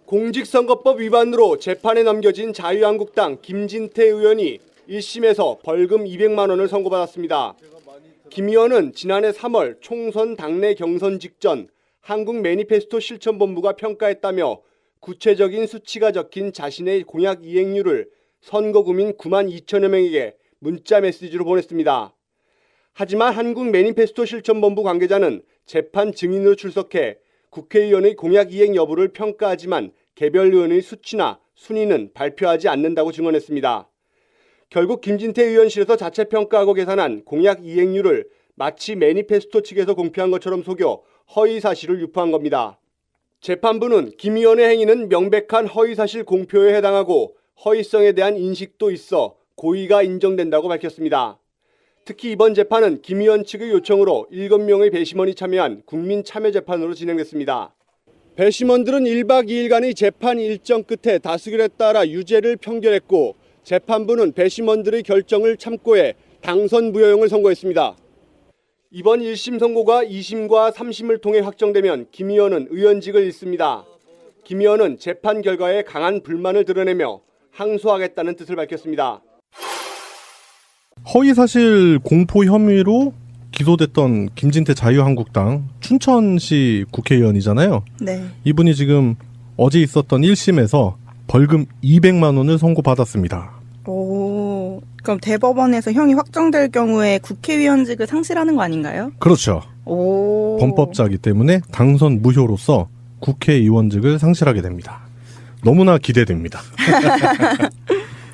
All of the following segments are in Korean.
공직선거법 위반으로 재판에 넘겨진 자유한국당 김진태 의원이 1심에서 벌금 200만 원을 선고받았습니다. 김 의원은 지난해 3월 총선 당내 경선 직전 한국 매니페스토 실천본부가 평가했다며 구체적인 수치가 적힌 자신의 공약 이행률을 선거구민 9만 2천여 명에게 문자 메시지로 보냈습니다. 하지만 한국 매니페스토 실천본부 관계자는 재판 증인으로 출석해 국회의원의 공약 이행 여부를 평가하지만 개별 의원의 수치나 순위는 발표하지 않는다고 증언했습니다. 결국 김진태 의원실에서 자체 평가하고 계산한 공약 이행률을 마치 매니페스토 측에서 공표한 것처럼 속여 허위 사실을 유포한 겁니다. 재판부는 김 의원의 행위는 명백한 허위 사실 공표에 해당하고 허위성에 대한 인식도 있어 고의가 인정된다고 밝혔습니다. 특히 이번 재판은 김 의원 측의 요청으로 7명의 배심원이 참여한 국민참여재판으로 진행됐습니다. 배심원들은 1박 2일간의 재판 일정 끝에 다수결에 따라 유죄를 판결했고 재판부는 배심원들의 결정을 참고해 당선 무효형을 선고했습니다. 이번 1심 선고가 2심과 3심을 통해 확정되면 김 의원은 의원직을 잃습니다. 김 의원은 재판 결과에 강한 불만을 드러내며 항소하겠다는 뜻을 밝혔습니다. 허위사실 공포 혐의로 기소됐던 김진태 자유한국당 춘천시 국회의원이잖아요. 네. 이분이 지금 어제 있었던 1심에서 벌금 200만 원을 선고받았습니다. 오, 그럼 대법원에서 형이 확정될 경우에 국회의원직을 상실하는 거 아닌가요? 그렇죠. 오. 범법자이기 때문에 당선 무효로서 국회의원직을 상실하게 됩니다. 너무나 기대됩니다.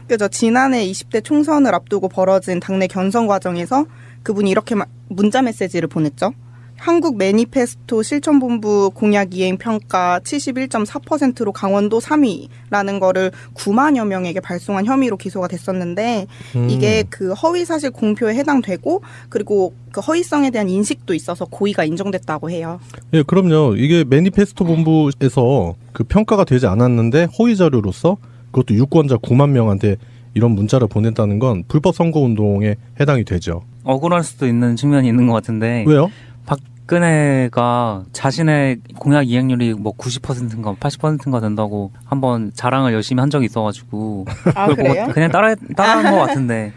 그죠. 지난해 20대 총선을 앞두고 벌어진 당내 경선 과정에서 그분이 이렇게 문자 메시지를 보냈죠. 한국 매니페스토 실천본부 공약 이행 평가 71.4%로 강원도 3위라는 거를 9만여 명에게 발송한 혐의로 기소가 됐었는데 이게 그 허위사실 공표에 해당되고 그리고 그 허위성에 대한 인식도 있어서 고의가 인정됐다고 해요. 예, 그럼요. 이게 매니페스토 본부에서 그 평가가 되지 않았는데 허위 자료로서 그것도 유권자 9만 명한테 이런 문자를 보냈다는 건 불법 선거운동에 해당이 되죠. 억울할 수도 있는 측면이 있는 것 같은데. 왜요? 박근혜가 자신의 공약 이행률이 뭐 90%인가 80%인가 된다고 한번 자랑을 열심히 한 적이 있어가지고 아, 그걸 그래요? 보고 그냥 따라한 것 같은데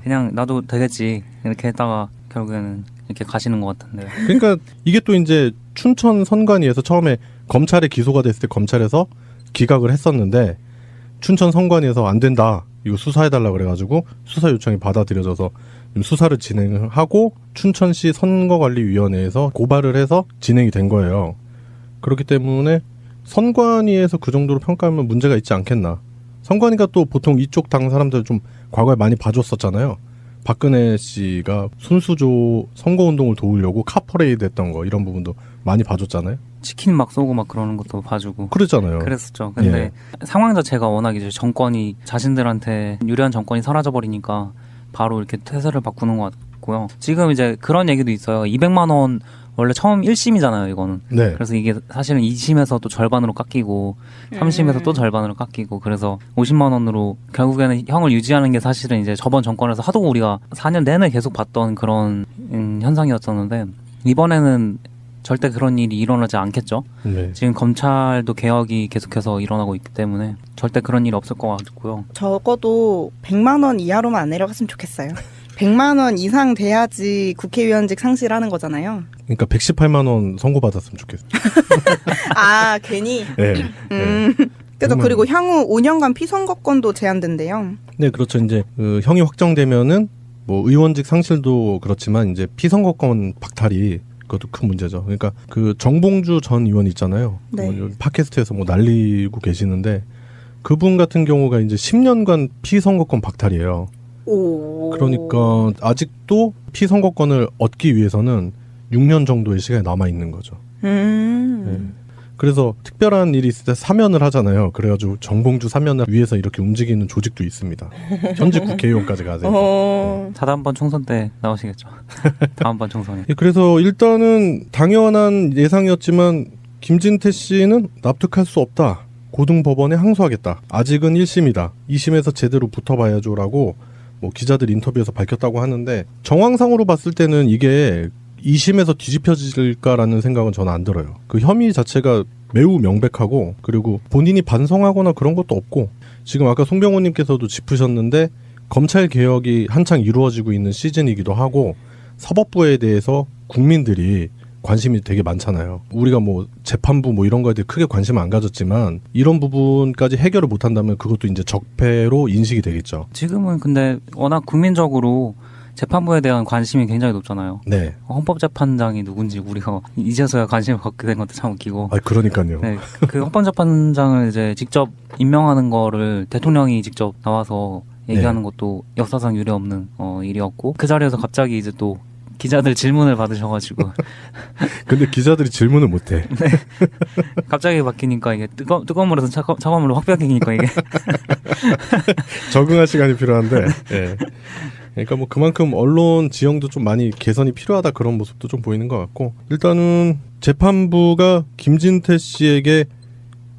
그냥 나도 되겠지 이렇게 했다가 결국에는 이렇게 가시는 것 같은데. 그러니까 이게 또 이제 춘천 선관위에서 처음에 검찰에 기소가 됐을 때 검찰에서 기각을 했었는데 춘천 선관위에서 안 된다. 이거 수사해달라 그래가지고 수사 요청이 받아들여져서 수사를 진행하고 춘천시 선거관리위원회에서 고발을 해서 진행이 된 거예요. 그렇기 때문에 선관위에서 그 정도로 평가하면 문제가 있지 않겠나. 선관위가 또 보통 이쪽 당 사람들 좀 과거에 많이 봐줬었잖아요. 박근혜 씨가 순수조 선거운동을 도우려고 카퍼레이드 했던 거 이런 부분도 많이 봐줬잖아요. 치킨 막 쏘고 막 그러는 것도 봐주고 그랬잖아요. 그랬었죠. 근데 예. 상황 자체가 워낙 이제 정권이 자신들한테 유리한 정권이 사라져버리니까 바로 이렇게 태세를 바꾸는 것 같고요. 지금 이제 그런 얘기도 있어요. 200만 원 원래 처음 1심이잖아요, 이거는. 네. 그래서 이게 사실은 2심에서 또 절반으로 깎이고 3심에서 또 절반으로 깎이고 그래서 50만 원으로 결국에는 형을 유지하는 게 사실은 이제 저번 정권에서 하도 우리가 4년 내내 계속 봤던 그런 현상이었었는데 이번에는 절대 그런 일이 일어나지 않겠죠. 네. 지금 검찰도 개혁이 계속해서 일어나고 있기 때문에 절대 그런 일이 없을 것 같고요. 적어도 100만 원 이하로만 안 내려갔으면 좋겠어요. 100만 원 이상 돼야지 국회의원직 상실하는 거잖아요. 그러니까 118만 원 선고받았으면 좋겠어요. 아, 괜히? 네. 네. 그래서 정말. 그리고 향후 5년간 피선거권도 제한된대요. 네, 그렇죠. 이제 그 형이 확정되면은 뭐 의원직 상실도 그렇지만 이제 피선거권 박탈이 그것도 큰 문제죠. 그러니까 그 정봉주 전 의원 있잖아요. 네. 뭐 팟캐스트에서 뭐 날리고 계시는데 그분 같은 경우가 이제 10년간 피선거권 박탈이에요. 오. 그러니까 아직도 피선거권을 얻기 위해서는 6년 정도의 시간이 남아 있는 거죠. 네. 그래서 특별한 일이 있을 때 사면을 하잖아요. 그래가지고 정봉주 사면을 위해서 이렇게 움직이는 조직도 있습니다. 현직 국회의원까지 가세요. 네. 다음번 총선 때 나오시겠죠. 다음번 총선에. 그래서 일단은 당연한 예상이었지만 김진태 씨는 납득할 수 없다. 고등법원에 항소하겠다. 아직은 1심이다. 2심에서 제대로 붙어봐야죠라고 뭐 기자들 인터뷰에서 밝혔다고 하는데 정황상으로 봤을 때는 이게 2심에서 뒤집혀질까라는 생각은 저는 안 들어요. 그 혐의 자체가 매우 명백하고 그리고 본인이 반성하거나 그런 것도 없고 지금 아까 송병호님께서도 짚으셨는데 검찰 개혁이 한창 이루어지고 있는 시즌이기도 하고 사법부에 대해서 국민들이 관심이 되게 많잖아요. 우리가 뭐 재판부 뭐 이런 거에 대해 크게 관심을 안 가졌지만 이런 부분까지 해결을 못한다면 그것도 이제 적폐로 인식이 되겠죠. 지금은 근데 워낙 국민적으로 재판부에 대한 관심이 굉장히 높잖아요. 네. 헌법재판장이 누군지 우리가 이제서야 관심을 갖게 된 것도 참 웃기고. 그러니까요. 네, 그 헌법재판장을 이제 직접 임명하는 거를 대통령이 직접 나와서 얘기하는 것도 역사상 유례 없는 일이었고 그 자리에서 갑자기 이제 또 기자들 질문을 받으셔가지고 근데 기자들이 질문을 못해. 갑자기 바뀌니까 이게 뜨거운 물에서 차가운 물로 확 바뀌니까 이게 적응할 시간이 필요한데. 예. 그러니까 뭐 그만큼 언론 지형도 좀 많이 개선이 필요하다 그런 모습도 좀 보이는 것 같고 일단은 재판부가 김진태 씨에게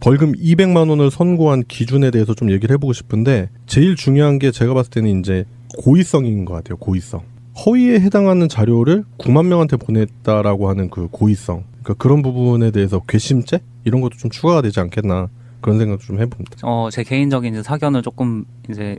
벌금 200만 원을 선고한 기준에 대해서 좀 얘기를 해보고 싶은데 제일 중요한 게 제가 봤을 때는 이제 고의성인 것 같아요. 고의성. 허위에 해당하는 자료를 9만 명한테 보냈다라고 하는 그 고의성. 그러니까 그런 부분에 대해서 괘씸죄 이런 것도 좀 추가가 되지 않겠나 그런 생각도 좀 해봅니다. 제 개인적인 이제 사견을 조금 이제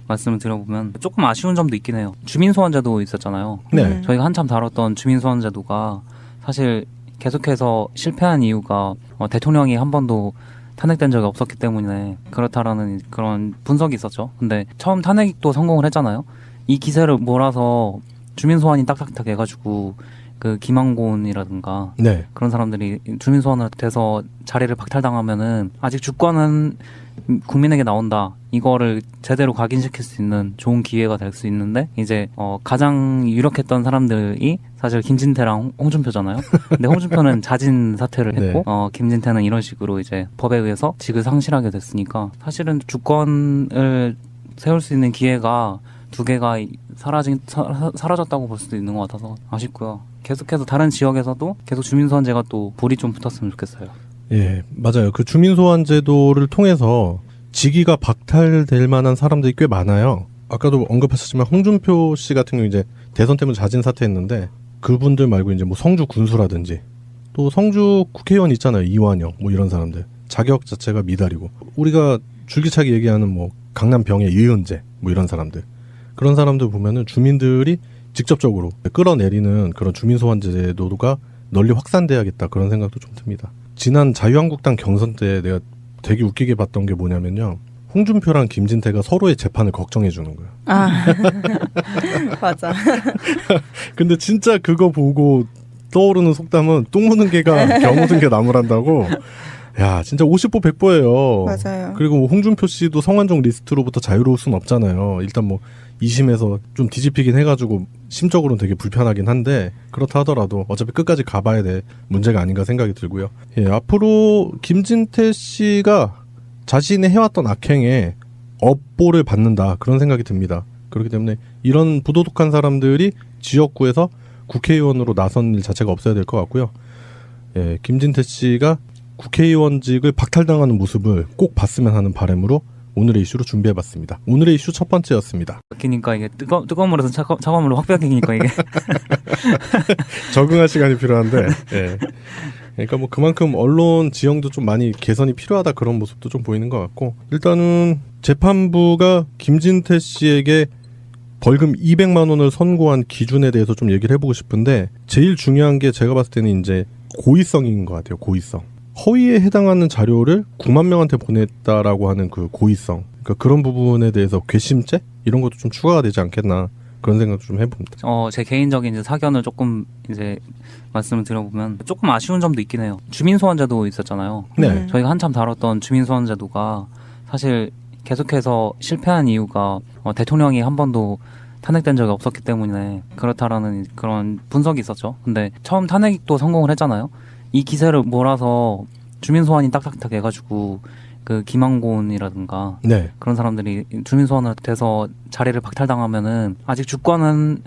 말씀을 드려보면 조금 아쉬운 점도 있긴 해요. 주민소환제도 있었잖아요. 네. 저희가 한참 다뤘던 주민소환제도가 사실 계속해서 실패한 이유가 대통령이 한 번도 탄핵된 적이 없었기 때문에 그렇다라는 그런 분석이 있었죠. 근데 처음 탄핵도 성공을 했잖아요. 이 기세를 몰아서 주민소환이 딱딱딱 해가지고 그 김항곤이라든가 네. 그런 사람들이 주민소환을 돼서 자리를 박탈당하면은 아직 주권은 국민에게 나온다. 이거를 제대로 각인시킬 수 있는 좋은 기회가 될 수 있는데 이제 가장 유력했던 사람들이 사실 김진태랑 홍준표잖아요. 근데 홍준표는 자진 사퇴를 했고 김진태는 이런 식으로 이제 법에 의해서 직을 상실하게 됐으니까 사실은 주권을 세울 수 있는 기회가 두 개가 사라졌다고 볼 수도 있는 것 같아서 아쉽고요. 계속해서 다른 지역에서도 계속 주민소환제가 또 불이 좀 붙었으면 좋겠어요. 예, 맞아요. 그 주민소환제도를 통해서 직위가 박탈될 만한 사람들이 꽤 많아요. 아까도 언급하셨지만 홍준표 씨 같은 경우 이제 대선 때문에 자진 사퇴했는데 그분들 말고 이제 뭐 성주 군수라든지 또 성주 국회의원 있잖아요. 이완영 뭐 이런 사람들 자격 자체가 미달이고 우리가 줄기차게 얘기하는 뭐 강남 병의 이은재 뭐 이런 사람들 그런 사람들 보면은 주민들이 직접적으로 끌어내리는 그런 주민소환제도가 널리 확산돼야겠다 그런 생각도 좀 듭니다. 지난 자유한국당 경선 때 내가 되게 웃기게 봤던 게 뭐냐면요. 홍준표랑 김진태가 서로의 재판을 걱정해 주는 거야. 맞아. 근데 진짜 그거 보고 떠오르는 속담은 똥 묻은 개가 겨 묻은 개 나무란다고. 야, 진짜 50보 100보예요. 맞아요. 그리고 뭐 홍준표 씨도 성완종 리스트로부터 자유로울 순 없잖아요. 일단 뭐 2심에서 좀 뒤집히긴 해가지고 심적으로는 되게 불편하긴 한데 그렇다 하더라도 어차피 끝까지 가봐야 될 문제가 아닌가 생각이 들고요. 예, 앞으로 김진태 씨가 자신이 해왔던 악행에 업보를 받는다 그런 생각이 듭니다. 그렇기 때문에 이런 부도덕한 사람들이 지역구에서 국회의원으로 나선 일 자체가 없어야 될 것 같고요. 예, 김진태 씨가 국회의원직을 박탈당하는 모습을 꼭 봤으면 하는 바람으로 오늘의 이슈로 준비해봤습니다. 오늘의 이슈 첫 번째였습니다. 바뀌니까 이게 뜨거운 물에서 차가운 물로 확 바뀌니까 이게 적응할 시간이 필요한데 예. 그러니까 뭐 그만큼 언론 지형도 좀 많이 개선이 필요하다 그런 모습도 좀 보이는 것 같고 일단은 재판부가 김진태 씨에게 벌금 200만 원을 선고한 기준에 대해서 좀 얘기를 해보고 싶은데 제일 중요한 게 제가 봤을 때는 이제 고의성인 것 같아요. 고의성. 허위에 해당하는 자료를 9만 명한테 보냈다라고 하는 그 고의성. 그러니까 그런 부분에 대해서 괘씸죄 이런 것도 좀 추가가 되지 않겠나 그런 생각도 좀 해봅니다. 제 개인적인 이제 사견을 조금 이제 말씀을 드려보면 조금 아쉬운 점도 있긴 해요. 주민소환제도 있었잖아요. 네. 저희가 한참 다뤘던 주민소환제도가 사실 계속해서 실패한 이유가 대통령이 한 번도 탄핵된 적이 없었기 때문에 그렇다라는 그런 분석이 있었죠. 근데 처음 탄핵도 성공을 했잖아요. 이 기세를 몰아서 주민소환이 딱딱딱 해가지고 그 김항곤이라든가 네. 그런 사람들이 주민소환을 돼서 자리를 박탈당하면은 아직 주권은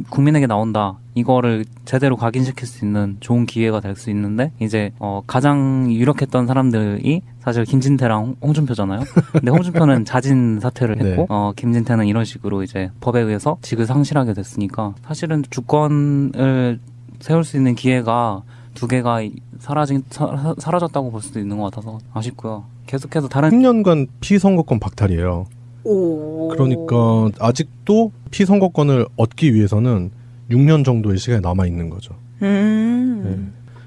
국민에게 나온다. 이거를 제대로 각인시킬 수 있는 좋은 기회가 될 수 있는데 이제 가장 유력했던 사람들이 사실 김진태랑 홍준표잖아요. 근데 홍준표는 자진 사퇴를 했고 김진태는 이런 식으로 이제 법에 의해서 직을 상실하게 됐으니까 사실은 주권을 세울 수 있는 기회가 두 개가 사라졌다고 볼 수도 있는 것 같아서 아쉽고요. 계속해서 다른 10년간 피선거권 박탈이에요. 오. 그러니까 아직도 피선거권을 얻기 위해서는 6년 정도의 시간이 남아 있는 거죠. 네.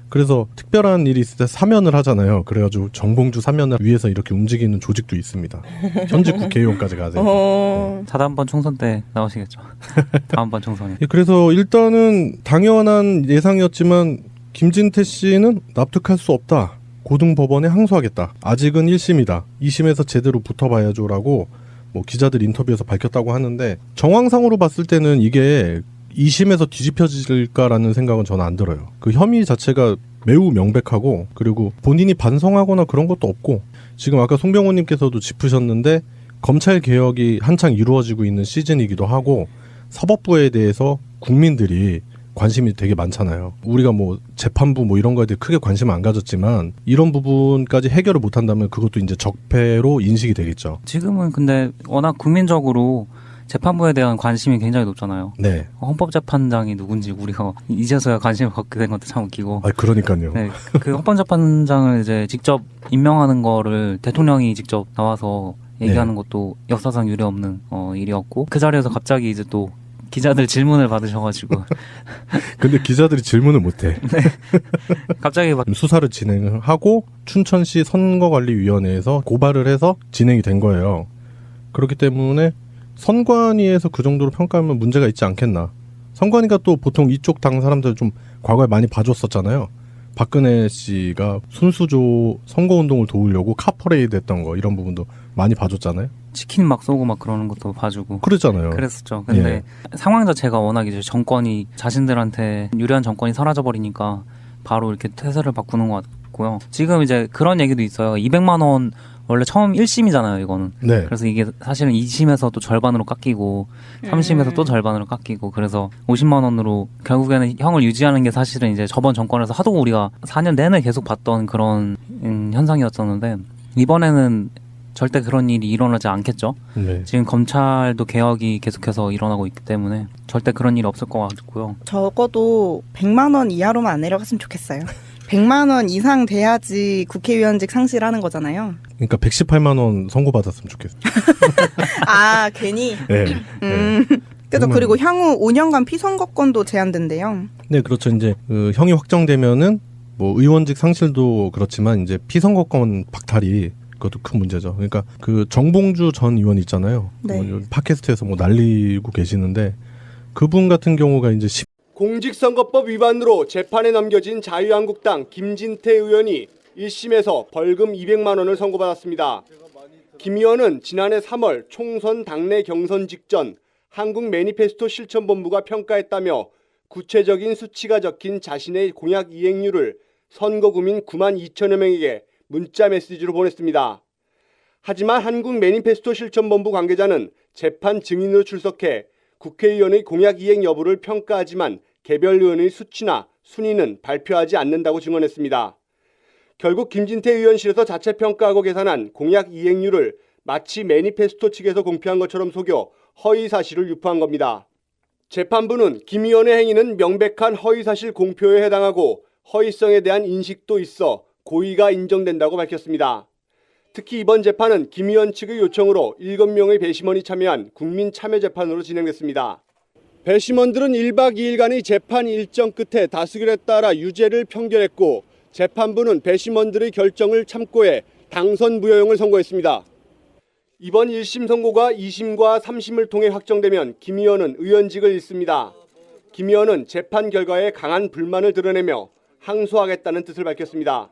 그래서 특별한 일이 있을 때 사면을 하잖아요. 그래가지고 정봉주 사면을 위해서 이렇게 움직이는 조직도 있습니다. 현직 국회의원까지 가세요. 다음번 총선 때 나오시겠죠. 다음번 총선에. 예, 그래서 일단은 당연한 예상이었지만 김진태 씨는 납득할 수 없다. 고등법원에 항소하겠다. 아직은 1심이다. 2심에서 제대로 붙어봐야죠라고 뭐 기자들 인터뷰에서 밝혔다고 하는데 정황상으로 봤을 때는 이게 2심에서 뒤집혀질까라는 생각은 저는 안 들어요. 그 혐의 자체가 매우 명백하고 그리고 본인이 반성하거나 그런 것도 없고 지금 아까 송병호님께서도 짚으셨는데 검찰 개혁이 한창 이루어지고 있는 시즌이기도 하고 사법부에 대해서 국민들이 관심이 되게 많잖아요. 우리가 뭐 재판부 뭐 이런 거에 대해 크게 관심을 안 가졌지만 이런 부분까지 해결을 못한다면 그것도 이제 적폐로 인식이 되겠죠. 지금은 근데 워낙 국민적으로 재판부에 대한 관심이 굉장히 높잖아요. 네. 헌법재판장이 누군지 우리가 이제서야 관심을 갖게 된 것도 참 웃기고. 그러니까요. 네, 그 헌법재판장을 이제 직접 임명하는 거를 대통령이 직접 나와서 얘기하는 것도 역사상 유례없는 일이었고 그 자리에서 갑자기 이제 또 기자들 질문을 받으셔가지고 근데 기자들이 질문을 못해. 갑자기 막 수사를 진행하고 춘천시 선거관리위원회에서 고발을 해서 진행이 된 거예요. 그렇기 때문에 선관위에서 그 정도로 평가하면 문제가 있지 않겠나. 선관위가 또 보통 이쪽 당 사람들 좀 과거에 많이 봐줬었잖아요. 박근혜 씨가 순수조 선거운동을 도우려고 카퍼레이드 했던 거 이런 부분도 많이 봐줬잖아요. 치킨 막 쏘고 막 그러는 것도 봐주고 그랬잖아요. 그랬었죠. 근데 상황 자체가 워낙 이제 정권이 자신들한테 유리한 정권이 사라져버리니까 바로 이렇게 태세를 바꾸는 것 같고요. 지금 이제 그런 얘기도 있어요. 200만 원 원래 처음 1심이잖아요, 이거는. 네. 그래서 이게 사실은 2심에서 또 절반으로 깎이고 3심에서 또 절반으로 깎이고 그래서 50만 원으로 결국에는 형을 유지하는 게 사실은 이제 저번 정권에서 하도 우리가 4년 내내 계속 봤던 그런 현상이었었는데 이번에는 절대 그런 일이 일어나지 않겠죠. 네. 지금 검찰도 개혁이 계속해서 일어나고 있기 때문에 절대 그런 일이 없을 것 같고요. 적어도 100만 원 이하로만 안 내려갔으면 좋겠어요. 100만 원 이상 돼야지 국회의원직 상실하는 거잖아요. 그러니까 118만 원 선고받았으면 좋겠어요. 아, 괜히? 네. 그죠. 정말. 그리고 향후 5년간 피선거권도 제한된대요. 네, 그렇죠. 이제 그 형이 확정되면은 뭐 의원직 상실도 그렇지만 이제 피선거권 박탈이 그것도 큰 문제죠. 그러니까 그 정봉주 전 의원 있잖아요. 네. 뭐 팟캐스트에서 뭐 날리고 계시는데 그분 같은 경우가 이제 공직선거법 위반으로 재판에 넘겨진 자유한국당 김진태 의원이 1심에서 벌금 200만 원을 선고받았습니다. 김 의원은 지난해 3월 총선 당내 경선 직전 한국 매니페스토 실천본부가 평가했다며 구체적인 수치가 적힌 자신의 공약 이행률을 선거구민 9만 2천여 명에게 문자 메시지로 보냈습니다. 하지만 한국 매니페스토 실천본부 관계자는 재판 증인으로 출석해 국회의원의 공약 이행 여부를 평가하지만 개별 의원의 수치나 순위는 발표하지 않는다고 증언했습니다. 결국 김진태 의원실에서 자체 평가하고 계산한 공약 이행률을 마치 매니페스토 측에서 공표한 것처럼 속여 허위 사실을 유포한 겁니다. 재판부는 김 의원의 행위는 명백한 허위 사실 공표에 해당하고 허위성에 대한 인식도 있어 고의가 인정된다고 밝혔습니다. 특히 이번 재판은 김 의원 측의 요청으로 7명의 배심원이 참여한 국민참여재판으로 진행됐습니다. 배심원들은 1박 2일간의 재판 일정 끝에 다수결에 따라 유죄를 평결했고 재판부는 배심원들의 결정을 참고해 당선 무효형을 선고했습니다. 이번 1심 선고가 2심과 3심을 통해 확정되면 김 의원은 의원직을 잃습니다. 김 의원은 재판 결과에 강한 불만을 드러내며 항소하겠다는 뜻을 밝혔습니다.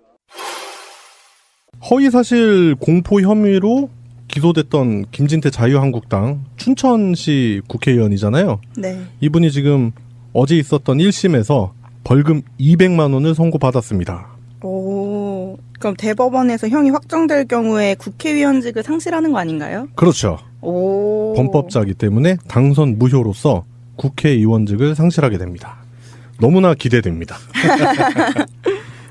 허위사실 공포 혐의로 기소됐던 김진태 자유한국당 춘천시 국회의원이잖아요. 네. 이분이 지금 어제 있었던 1심에서 벌금 200만 원을 선고받았습니다. 오, 그럼 대법원에서 형이 확정될 경우에 국회의원직을 상실하는 거 아닌가요? 그렇죠. 오. 범법자이기 때문에 당선 무효로서 국회의원직을 상실하게 됩니다. 너무나 기대됩니다.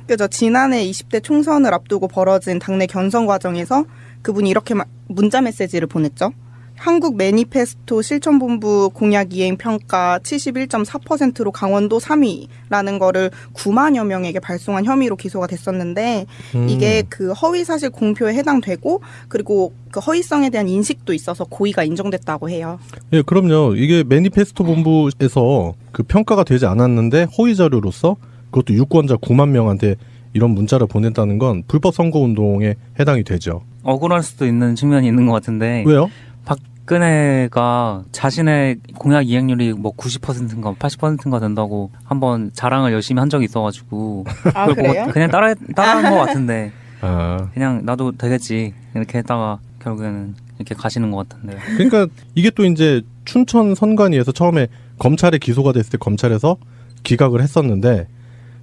그죠. 지난해 20대 총선을 앞두고 벌어진 당내 경선 과정에서 그분이 이렇게 문자 메시지를 보냈죠. 한국 매니페스토 실천본부 공약 이행 평가 71.4%로 강원도 3위라는 거를 9만여 명에게 발송한 혐의로 기소가 됐었는데 이게 그 허위사실 공표에 해당되고 그리고 그 허위성에 대한 인식도 있어서 고의가 인정됐다고 해요. 예, 그럼요. 이게 매니페스토 본부에서 그 평가가 되지 않았는데 허위 자료로서 그것도 유권자 9만 명한테 이런 문자를 보냈다는 건 불법 선거 운동에 해당이 되죠. 억울할 수도 있는 측면이 있는 것 같은데 왜요? 박근혜가 자신의 공약 이행률이 뭐 90%인가 80%인가 된다고 한번 자랑을 열심히 한 적이 있어가지고 아, 그걸 보고 그래요? 그냥 따라한 것 같은데 아, 그냥 나도 되겠지 이렇게 했다가 결국에는 이렇게 가시는 것 같은데. 그러니까 이게 또 이제 춘천 선관위에서 처음에 검찰에 기소가 됐을 때 검찰에서 기각을 했었는데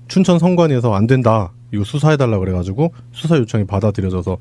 춘천 선관위에서 안 된다. 이거 수사해달라 그래가지고 수사 요청이 받아들여져서